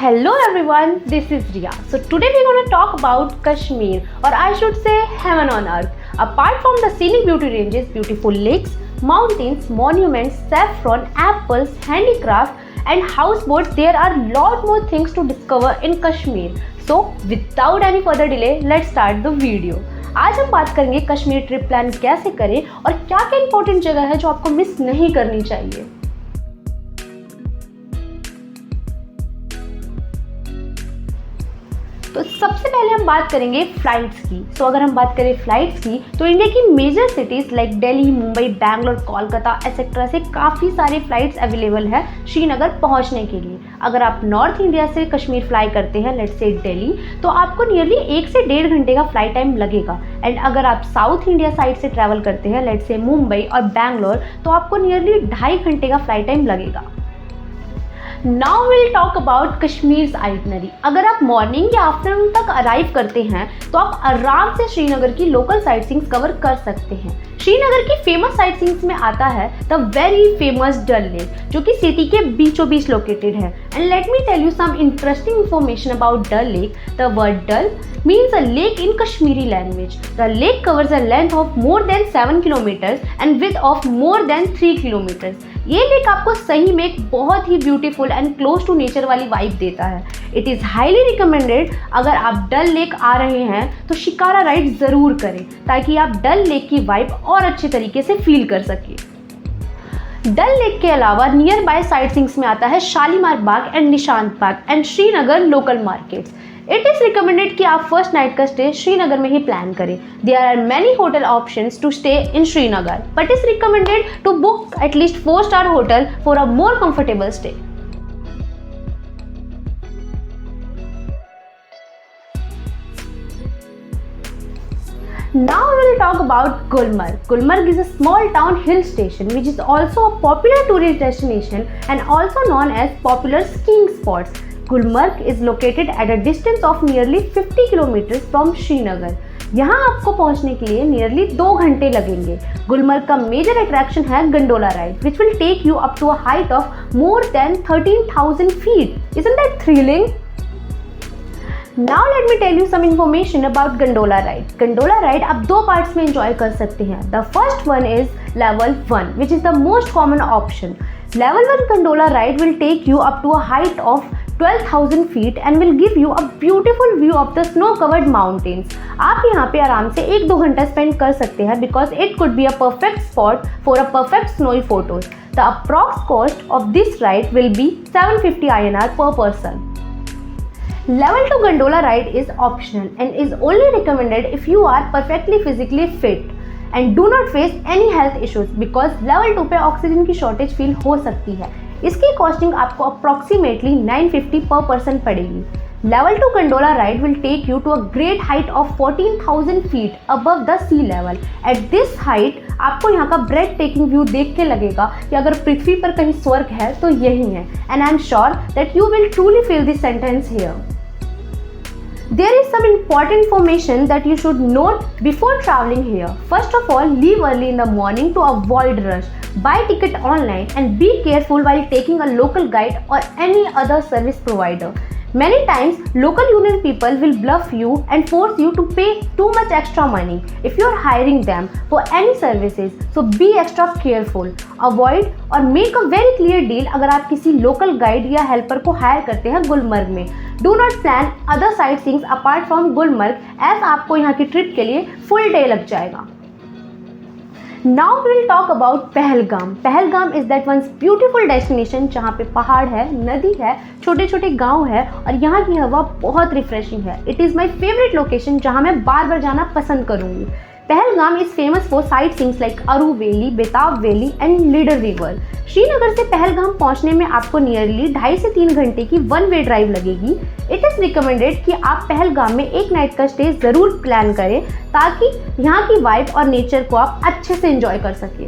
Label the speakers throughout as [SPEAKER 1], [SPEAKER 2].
[SPEAKER 1] Hello everyone, this is Riya. So today we're going to talk about Kashmir, or I should say heaven on earth. Apart from the scenic beauty ranges, beautiful lakes, mountains, monuments, saffron, apples, handicraft and houseboats, there are a lot more things to discover in Kashmir. So without any further delay, let's start the video. आज हम बात करेंगे Kashmir trip plan कैसे करें और क्या क्या important जगह है जो आपको मिस नहीं करनी चाहिए। तो सबसे पहले हम बात करेंगे फ्लाइट्स की। तो अगर हम बात करें फ्लाइट्स की तो इंडिया की major cities like Delhi, Mumbai, Bangalore, Kolkata etcetera से काफ़ी सारे फ्लाइट्स अवेलेबल है श्रीनगर पहुंचने के लिए। अगर आप नॉर्थ इंडिया से कश्मीर फ्लाई करते हैं लेट्स से दिल्ली, तो आपको नियरली 1 से 1.5 घंटे का फ्लाइट टाइम लगेगा। एंड अगर आप साउथ इंडिया साइड से ट्रैवल करते हैं लेट्स से मुंबई और बैंगलोर, तो आपको नियरली 2.5 घंटे का फ्लाइट टाइम लगेगा। Now we'll talk about Kashmir itinerary. अगर आप मॉर्निंग या आफ्टरनून तक अराइव करते हैं तो आप आराम से श्रीनगर की लोकल साइट सीइंग्स कवर कर सकते हैं। श्रीनगर की फेमस साइट सीइंग्स में आता है the very famous Dal lake, जो कि सिटी के बीचों बीच लोकेटेड है। And let me tell you some interesting information about Dal lake. The word Dal means a lake in Kashmiri language. The lake covers a length of more than 7 kilometers and width of more than 3 kilometers. ये lake आपको सही में एक बहुत ही beautiful and close to nature वाली vibe देता है। इट इज़ हाईली रिकमेंडेड अगर आप डल लेक आ रहे हैं तो शिकारा राइड ज़रूर करें ताकि आप डल लेक की वाइब और अच्छे तरीके से फील कर सकें। डल लेक के अलावा नियर बाय साइट सीइंग्स में आता है Shalimar Bagh and Nishant Bagh and Srinagar local markets. It is recommended कि आप फर्स्ट नाइट का स्टे श्रीनगर में ही प्लान करें। There are many hotel options to stay in Srinagar, but is recommended to book at least 4-star hotel for a more comfortable stay. Now we will talk about Gulmarg. Gulmarg is a small town hill station which is also a popular tourist destination and also known as popular skiing spots. Gulmarg is located at a distance of nearly 50 kilometers from Srinagar. यहाँ आपको पहुँचने के लिए nearly 2 घंटे लगेंगे। गुलमर्ग का major attraction है gondola ride which will take you up to a height of more than 13,000 feet. Isn't that thrilling? Now let me tell you some information about Gondola ride. Gondola ride आप 2 parts में enjoy कर सकते हैं. The first one is level 1, which is the most common option. Level 1 Gondola ride will take you up to a height of 12,000 feet and will give you a beautiful view of the snow-covered mountains. आप यहाँ पे आराम से 1-2 घंटा spend कर सकते हैं because it could be a perfect spot for a perfect snowy photos. The approx cost of this ride will be 750 INR per person. Level 2 Gondola ride is optional and is only recommended if you are perfectly physically fit and do not face any health issues because level 2 पे oxygen की shortage feel हो सकती है। इसकी costing आपको approximately 950 पर person पड़ेगी। Level 2 Gondola ride will take you to a great height of 14,000 feet above the sea level. At this height आपको यहाँ का ब्रेड टेकिंग व्यू देख के लगेगा कि अगर पृथ्वी पर कहीं स्वर्ग है तो यही है। And I am sure that you will truly feel this sentence here. There is some important information that you should note before traveling here. First of all, leave early in the morning to avoid rush. Buy ticket online and be careful while taking a local guide or any other service provider. Many times, local union people will bluff you and force you to pay too much extra money if you are hiring them for any services. So be extra careful. Avoid और make a very clear deal अगर आप किसी local guide या helper को hire करते हैं गुलमर्ग में. Do not plan other sightseeing apart from Gulmarg as आपको यहाँ की ट्रिप के लिए full day लग जाएगा. Now we will talk about Pahalgam. Pahalgam is that one's beautiful destination जहाँ पे पहाड़ है, नदी है, छोटे छोटे गांव है और यहाँ की हवा बहुत रिफ्रेशिंग है. It is my favorite location जहाँ मैं बार बार जाना पसंद करूँगी. Pahalgam is famous for sightseeing like अरू वैली, बेताब valley and leader river. Srinagar से पहलगाम पहुंचने में आपको नियरली 2.5 से 3 घंटे की 1-way ड्राइव लगेगी. इट इज़ रिकमेंडेड कि आप पहलगाम में 1 नाइट का स्टे ज़रूर प्लान करें ताकि यहाँ की वाइब और नेचर को आप अच्छे से एंजॉय कर सकें.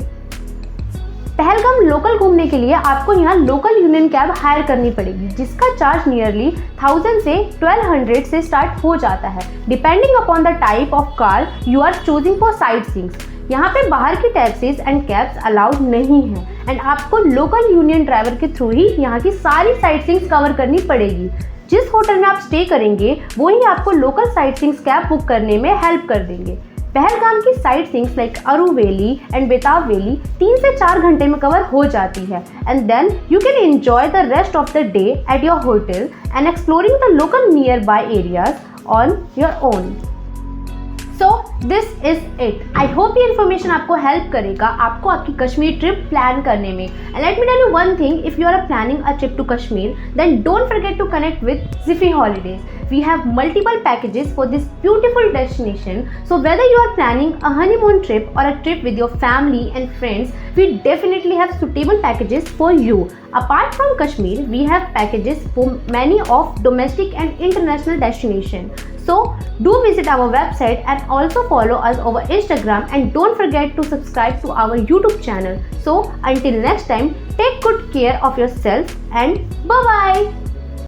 [SPEAKER 1] पहलगाम लोकल घूमने के लिए आपको यहाँ लोकल यूनियन कैब हायर करनी पड़ेगी जिसका चार्ज नियरली 1000 से 1200 से स्टार्ट हो जाता है depending upon the type of car you are choosing for sight seeings. यहाँ पे बाहर की टैक्सीज एंड कैब्स अलाउड नहीं है एंड आपको लोकल यूनियन ड्राइवर के थ्रू ही यहाँ की सारी साइट सीइंग्स कवर करनी पड़ेगी। जिस होटल में आप स्टे करेंगे वो ही आपको local sight seeings cab book करने में हेल्प कर देंगे। पहलगाम की sight seeings like Aru valley and Betaab valley 3 से 4 घंटे में कवर हो जाती है and then you can enjoy the rest of the day at your hotel and exploring the local near by areas on your own. So this is it. I hope ये information आपको help करेगा आपको आपकी Kashmir trip plan करने में। And let me tell you one thing, if you are planning a trip to Kashmir then don't forget to connect with Zippy Holidays. We have multiple packages for this beautiful destination. So whether you are planning a honeymoon trip or a trip with your family and friends, we definitely have suitable packages for you. Apart from Kashmir, we have packages for many of domestic and international destinations. So do visit our website and also follow us over Instagram and don't forget to subscribe to our YouTube channel. So until next time, take good care of yourself and bye bye.